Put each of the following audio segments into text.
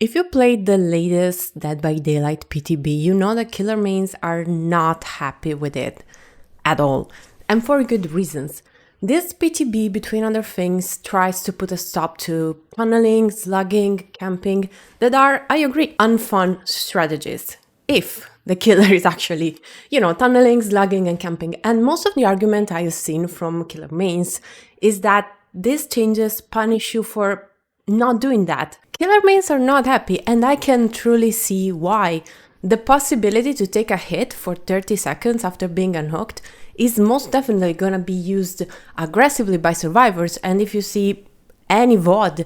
If you played the latest Dead by Daylight PTB, you know that killer mains are not happy with it at all, and for good reasons. This PTB, between other things, tries to put a stop to tunneling, slugging, camping, that are, I agree, unfun strategies. If the killer is actually, tunneling, slugging, and camping. And most of the argument I have seen from killer mains is that these changes punish you for not doing that. Killer mains are not happy, and I can truly see why. The possibility to take a hit for 30 seconds after being unhooked is most definitely gonna be used aggressively by survivors, and if you see any VOD,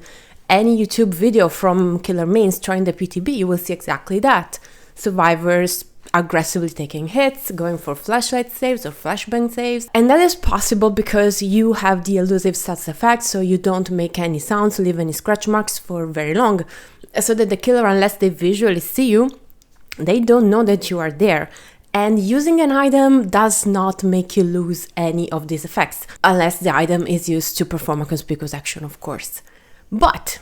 any YouTube video from killer mains trying the PTB, you will see exactly that. Survivors aggressively taking hits, going for flashlight saves or flashbang saves. And that is possible because you have the elusive stats effect, so you don't make any sounds, leave any scratch marks for very long, so that the killer, unless they visually see you, they don't know that you are there. And using an item does not make you lose any of these effects, unless the item is used to perform a conspicuous action, of course. But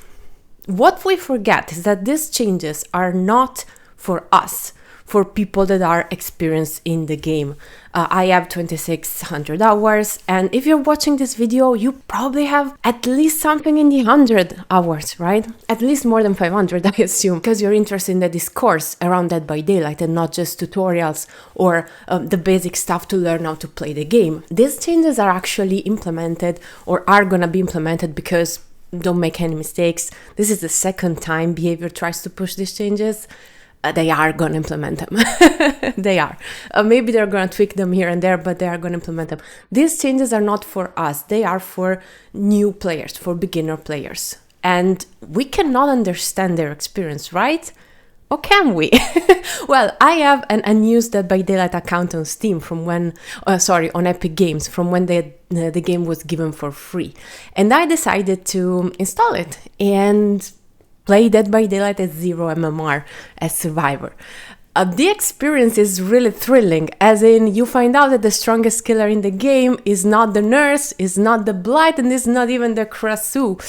what we forget is that these changes are not for us, for people that are experienced in the game. I have 2600 hours, and if you're watching this video, you probably have at least something in the 100 hours, right? At least more than 500, I assume, because you're interested in the discourse around Dead by Daylight and not just tutorials or the basic stuff to learn how to play the game. These changes are actually implemented or are gonna be implemented because, don't make any mistakes, this is the second time Behavior tries to push these changes. They are going to implement them. They are. Maybe they're going to tweak them here and there, but they are going to implement them. These changes are not for us. They are for new players, for beginner players. And we cannot understand their experience, right? Or can we? Well, I have an unused Dead by Daylight account on Steam from when, on Epic Games, from when the game was given for free. And I decided to install it and play Dead by Daylight at 0 MMR as survivor. The experience is really thrilling, as in you find out that the strongest killer in the game is not the nurse, is not the blight, and is not even the Krasu.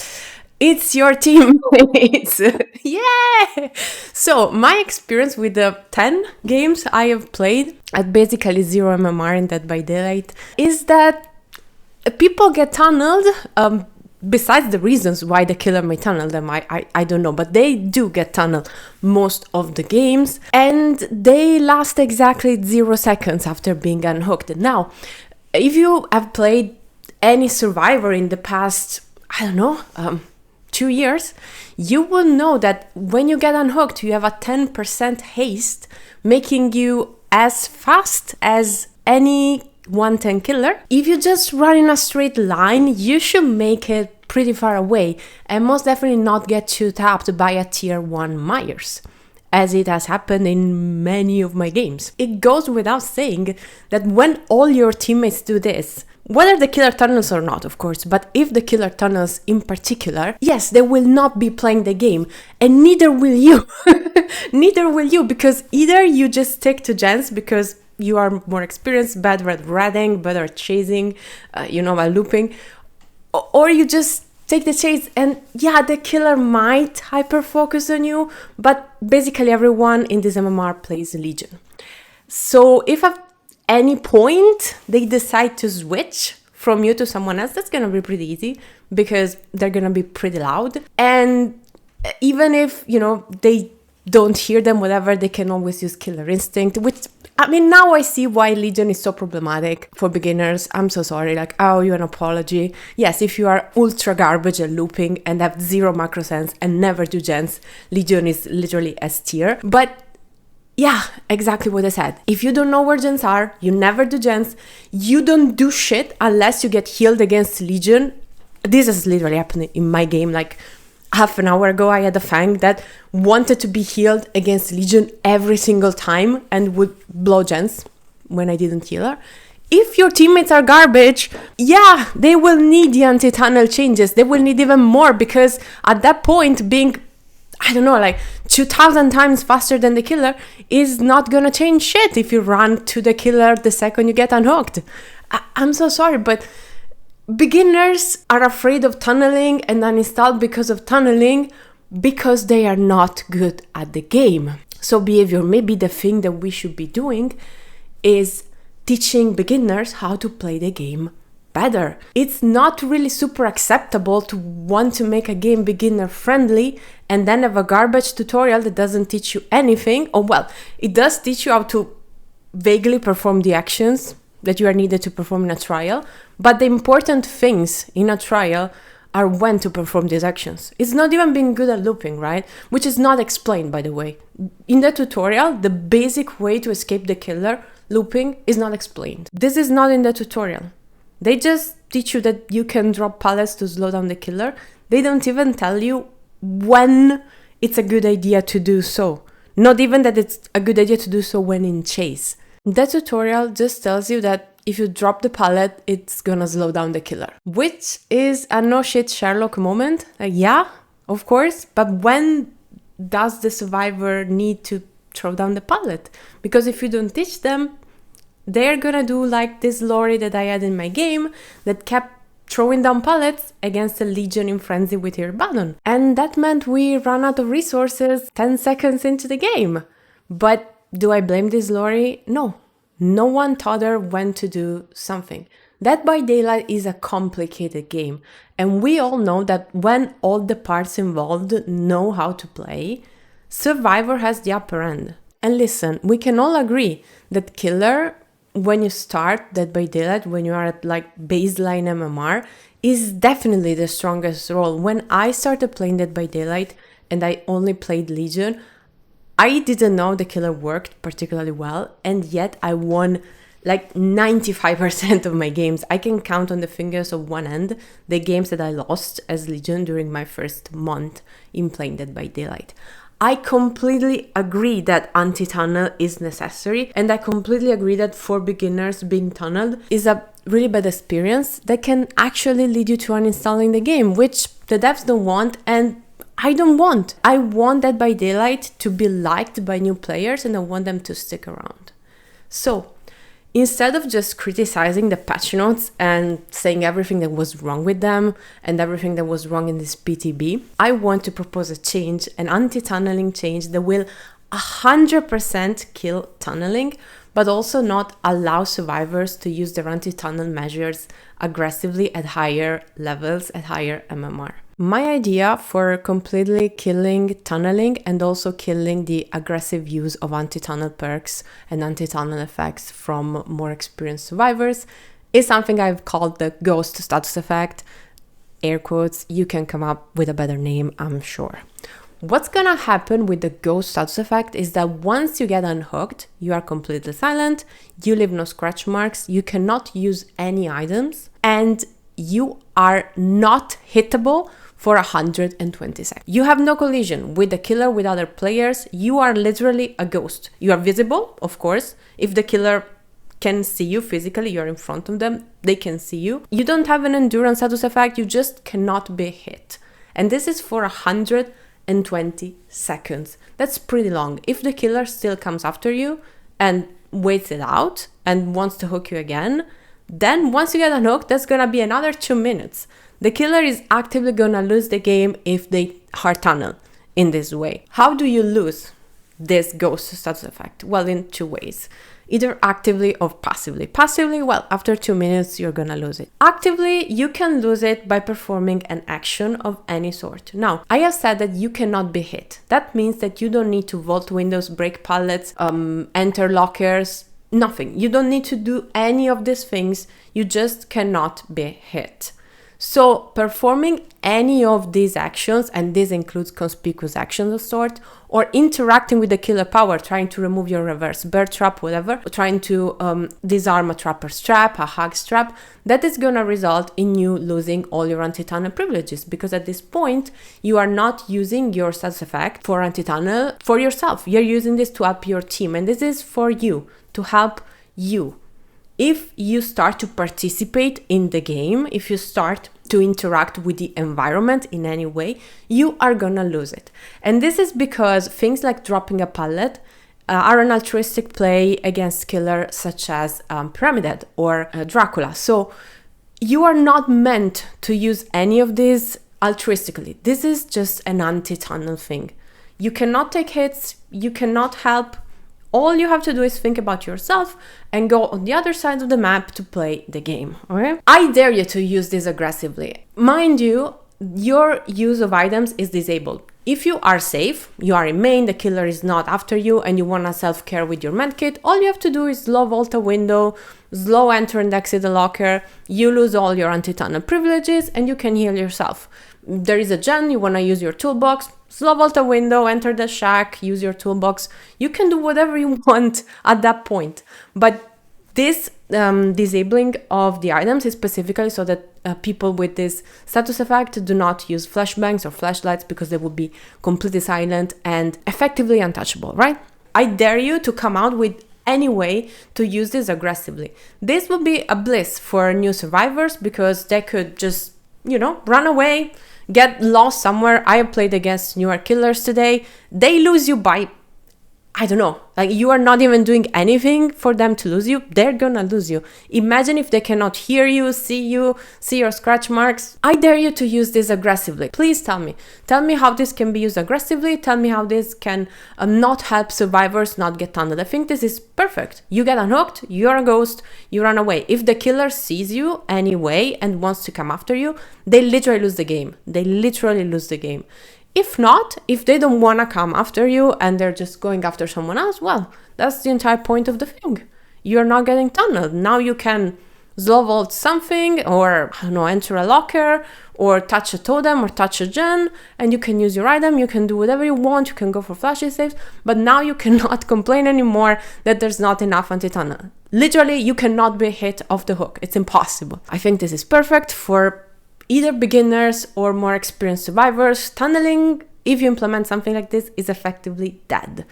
It's your teammates. Yeah! So my experience with the 10 games I have played at basically 0 MMR in Dead by Daylight is that people get tunneled. Besides the reasons why the killer may tunnel them, I don't know, but they do get tunneled most of the games, and they last exactly 0 seconds after being unhooked. Now, if you have played any survivor in the past, 2 years, you will know that when you get unhooked, you have a 10% haste, making you as fast as any 110 killer. If you just run in a straight line, you should make it pretty far away and most definitely not get too tapped by a tier 1 Myers, as it has happened in many of my games. It goes without saying that when all your teammates do this, whether the killer tunnels or not, of course, but if the killer tunnels in particular, yes, they will not be playing the game, and neither will you. Neither will you, because either you just stick to gens because you are more experienced, better at ratting, better at chasing, while looping, or you just take the chase, and yeah, the killer might hyper-focus on you, but basically everyone in this MMR plays Legion. So if at any point they decide to switch from you to someone else, that's gonna be pretty easy, because they're gonna be pretty loud, and even if, they don't hear them, whatever, they can always use Killer Instinct, which, now I see why Legion is so problematic for beginners. I'm so sorry, I owe you an apology. Yes, if you are ultra garbage at looping and have 0 macro sense and never do gens, Legion is literally S tier. But yeah, exactly what I said. If you don't know where gens are, you never do gens, you don't do shit unless you get healed against Legion. This has literally happened in my game, half an hour ago, I had a Fang that wanted to be healed against Legion every single time and would blow gens when I didn't heal her. If your teammates are garbage, yeah, they will need the antitunnel changes. They will need even more, because at that point, being, 2,000 times faster than the killer is not gonna change shit if you run to the killer the second you get unhooked. I'm so sorry, but beginners are afraid of tunneling and uninstalled because of tunneling, because they are not good at the game. So behavior, maybe the thing that we should be doing is teaching beginners how to play the game better. It's not really super acceptable to want to make a game beginner friendly and then have a garbage tutorial that doesn't teach you anything. Oh well, it does teach you how to vaguely perform the actions that you are needed to perform in a trial, but the important things in a trial are when to perform these actions. It's not even being good at looping, right? Which is not explained, by the way. In the tutorial, the basic way to escape the killer, looping, is not explained. This is not in the tutorial. They just teach you that you can drop pallets to slow down the killer. They don't even tell you when it's a good idea to do so. Not even that it's a good idea to do so when in chase. The tutorial just tells you that if you drop the pallet, it's gonna slow down the killer. Which is a no shit Sherlock moment. Yeah, of course, but when does the survivor need to throw down the pallet? Because if you don't teach them, they're gonna do like this lorry that I had in my game that kept throwing down pallets against a legion in frenzy with her baton. And that meant we ran out of resources 10 seconds into the game. But do I blame this lorry? No. No one taught her when to do something. Dead by Daylight is a complicated game, and we all know that when all the parts involved know how to play, Survivor has the upper end. And listen, we can all agree that Killer, when you start Dead by Daylight, when you are at like baseline MMR, is definitely the strongest role. When I started playing Dead by Daylight and I only played Legion, I didn't know the killer worked particularly well, and yet I won like 95% of my games. I can count on the fingers of one hand the games that I lost as Legion during my first month in playing Dead by Daylight. I completely agree that anti-tunnel is necessary, and I completely agree that for beginners being tunneled is a really bad experience that can actually lead you to uninstalling the game, which the devs don't want and I don't want. I want Dead by Daylight to be liked by new players, and I want them to stick around. So instead of just criticizing the patch notes and saying everything that was wrong with them and everything that was wrong in this PTB, I want to propose a change, an anti-tunneling change that will 100% kill tunneling, but also not allow survivors to use their anti-tunnel measures aggressively at higher levels, at higher MMR. My idea for completely killing tunneling and also killing the aggressive use of anti-tunnel perks and anti-tunnel effects from more experienced survivors is something I've called the ghost status effect. Air quotes, you can come up with a better name, I'm sure. What's gonna happen with the ghost status effect is that once you get unhooked, you are completely silent, you leave no scratch marks, you cannot use any items, and you are not hittable for 120 seconds. You have no collision with the killer, with other players. You are literally a ghost. You are visible, of course. If the killer can see you physically, you're in front of them, they can see you. You don't have an endurance status effect, you just cannot be hit. And this is for 120 seconds. That's pretty long. If the killer still comes after you and waits it out and wants to hook you again, then once you get unhooked, that's gonna be another 2 minutes. The killer is actively gonna lose the game if they hard tunnel in this way. How do you lose this ghost status effect? Well, in two ways. Either actively or passively. Passively, well, after 2 minutes, you're gonna lose it. Actively, you can lose it by performing an action of any sort. Now, I have said that you cannot be hit. That means that you don't need to vault windows, break pallets, enter lockers, nothing. You don't need to do any of these things. You just cannot be hit. So performing any of these actions, and this includes conspicuous actions of sort, or interacting with the killer power, trying to remove your reverse bear trap, whatever, trying to disarm a trapper's trap, a hag's trap, that is going to result in you losing all your anti-tunnel privileges, because at this point, you are not using your status effect for anti-tunnel for yourself. You're using this to help your team, and this is for you, to help you. If you start to participate in the game, if you start to interact with the environment in any way, you are gonna lose it. And this is because things like dropping a pallet are an altruistic play against killers such as Pyramided or Dracula. So you are not meant to use any of these altruistically. This is just an anti-tunnel thing. You cannot take hits, you cannot help. All you have to do is think about yourself and go on the other side of the map to play the game, okay? I dare you to use this aggressively. Mind you, your use of items is disabled. If you are safe, you are in main, the killer is not after you, and you want to self-care with your medkit, all you have to do is slow vault a window, slow enter and exit the locker, you lose all your anti-tunnel privileges, and you can heal yourself. There is a gen, you want to use your toolbox, slow vault a window, enter the shack, use your toolbox. You can do whatever you want at that point. But this disabling of the items is specifically so that people with this status effect do not use flashbangs or flashlights, because they will be completely silent and effectively untouchable, right? I dare you to come out with any way to use this aggressively. This will be a bliss for new survivors, because they could just, run away, get lost somewhere. I have played against newer killers today. They lose you by, I don't know, like you are not even doing anything for them to lose you. They're gonna lose you. Imagine if they cannot hear you, see your scratch marks. I dare you to use this aggressively. Please tell me. Tell me how this can be used aggressively. Tell me how this can not help survivors not get tunneled. I think this is perfect. You get unhooked, you're a ghost, you run away. If the killer sees you anyway and wants to come after you, they literally lose the game. They literally lose the game. If not, if they don't want to come after you and they're just going after someone else, well, that's the entire point of the thing. You're not getting tunneled. Now you can slow vault something, or, enter a locker, or touch a totem, or touch a gen, and you can use your item, you can do whatever you want, you can go for flashy saves, but now you cannot complain anymore that there's not enough anti-tunnel. Literally, you cannot be hit off the hook. It's impossible. I think this is perfect for either beginners or more experienced survivors. Tunneling, if you implement something like this, is effectively dead.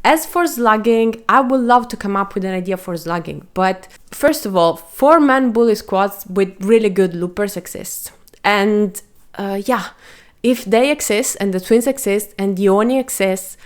As for slugging, I would love to come up with an idea for slugging, but first of all, 4-man bully squads with really good loopers exist. And if they exist, and the twins exist, and the Oni exists,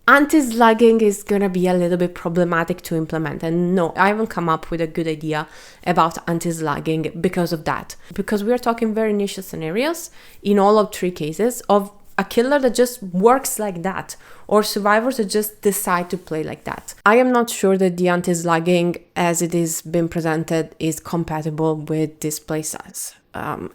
anti-slugging is gonna be a little bit problematic to implement. And no, I haven't come up with a good idea about anti-slugging because of that. Because we are talking very niche scenarios in all of 3 cases of a killer that just works like that, or survivors that just decide to play like that. I am not sure that the anti-slugging as it is being presented is compatible with this playstyle.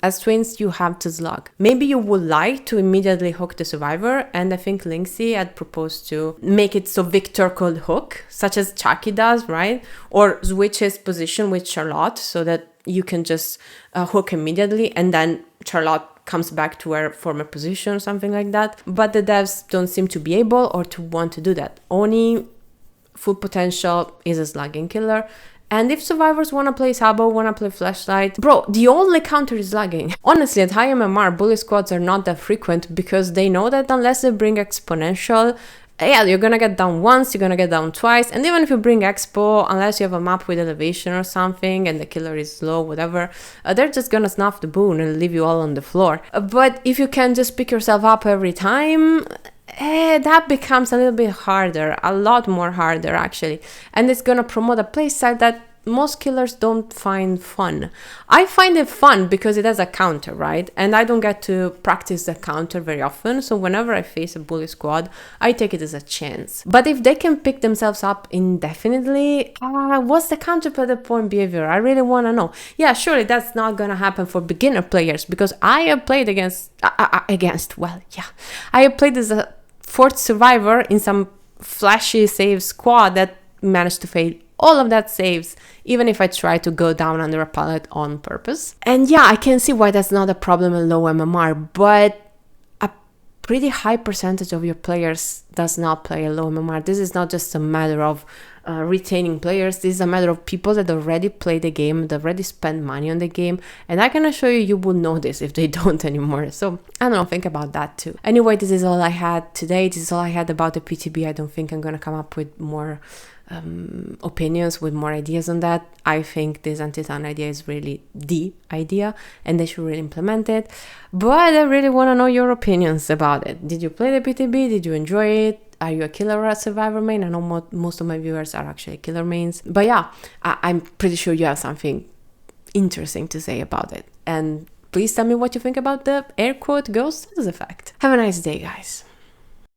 As twins, you have to slug. Maybe you would like to immediately hook the survivor, and I think Linksy had proposed to make it so Victor could hook, such as Chucky does, right? Or switch his position with Charlotte so that you can just hook immediately, and then Charlotte comes back to her former position or something like that. But the devs don't seem to be able or to want to do that. Oni, full potential, is a slugging killer. And if survivors want to play Sabo, want to play Flashlight, bro, the only counter is lagging. Honestly, at high MMR, bully squads are not that frequent, because they know that unless they bring exponential, you're gonna get down once, you're gonna get down twice, and even if you bring expo, unless you have a map with elevation or something and the killer is slow, whatever, they're just gonna snuff the boon and leave you all on the floor. But if you can just pick yourself up every time, that becomes a little bit harder, a lot more harder actually, and it's gonna promote a playstyle that most killers don't find fun. I find it fun because it has a counter, right? And I don't get to practice the counter very often, so whenever I face a bully squad, I take it as a chance. But if they can pick themselves up indefinitely, what's the counter for the point behavior? I really want to know. Yeah, surely that's not gonna happen for beginner players, because I have played I have played as a 4th survivor in some flashy save squad that managed to fail all of that saves, even if I try to go down under a pallet on purpose. And yeah, I can see why that's not a problem in low MMR, but a pretty high percentage of your players does not play a low MMR. This is not just a matter of retaining players. This is a matter of people that already play the game, that already spend money on the game, and I can assure you will know this if they don't anymore. So I don't know, think about that too. Anyway, this is all I had today. This is all I had about the PTB. I don't think I'm gonna come up with more opinions, with more ideas on that. I think this anti-tunnel idea is really the idea and they should really implement it, but I really want to know your opinions about it. Did you play the PTB? Did you enjoy it? Are you a killer or a survivor main? I know most of my viewers are actually killer mains, but yeah, I'm pretty sure you have something interesting to say about it, and Please tell me what you think about the air quote ghost effect. Have a nice day, guys.